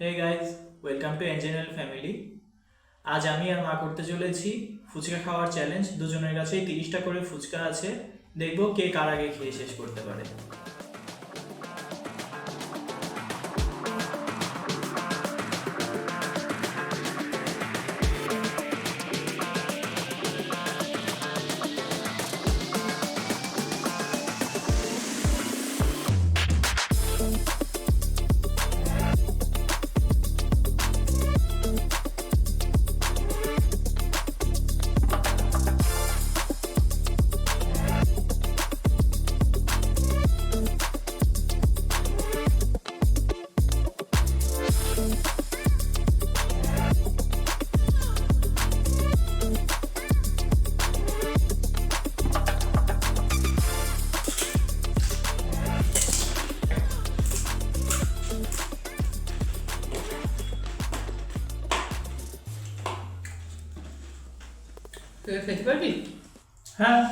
Hey guys, welcome to engineer family. আজ আমি আর মা করতে চলেছি ফুচকা খাওয়ার চ্যালেঞ্জ। দুজনের কাছেই 30টা করে ফুচকা আছে, দেখবো কে কার আগে খেয়ে শেষ করতে পারে। তুই খেতে পারবি? হ্যাঁ,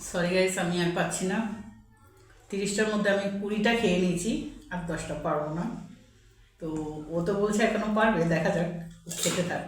সরি গাইস, আমি আর পাচ্ছি না। 30টার মধ্যে আমি 20টা খেয়ে নিয়েছি, আর 10টা পারবো না। তো ও তো বলছে এখনো পারবে, দেখা যাক, ও খেতে থাক।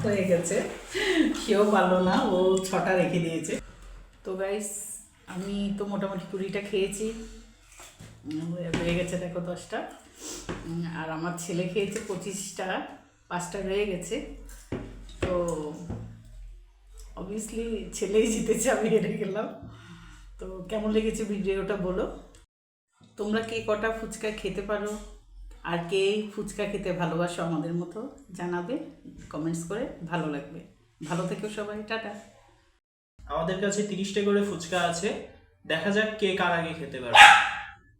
হয়ে গেছে, কেউ পারলো না, ও 6টা রেখে দিয়েছে। তো গাইস, আমি তো মোটামুটি 20টা খেয়েছি, হয়ে গেছে দেখো 10টা। আর আমার ছেলে খেয়েছে 25টা, 5টা রয়ে গেছে। তো অবভিয়াসলি ছেলেই জিতেছে, আমি হেরে গেলাম। তো কেমন লেগেছে ভিডিওটা বলো। তোমরা কে কটা ফুচকা খেতে পারো, আর কে ফুচকা খেতে ভালোবাসো আমাদের মতো, জানাবে কমেন্টস করে, ভালো লাগবে। ভালো থেকো সবাই, টাটা। আমাদের কাছে 30টা করে ফুচকা আছে, দেখা যাক কে কার আগে খেতে পারে।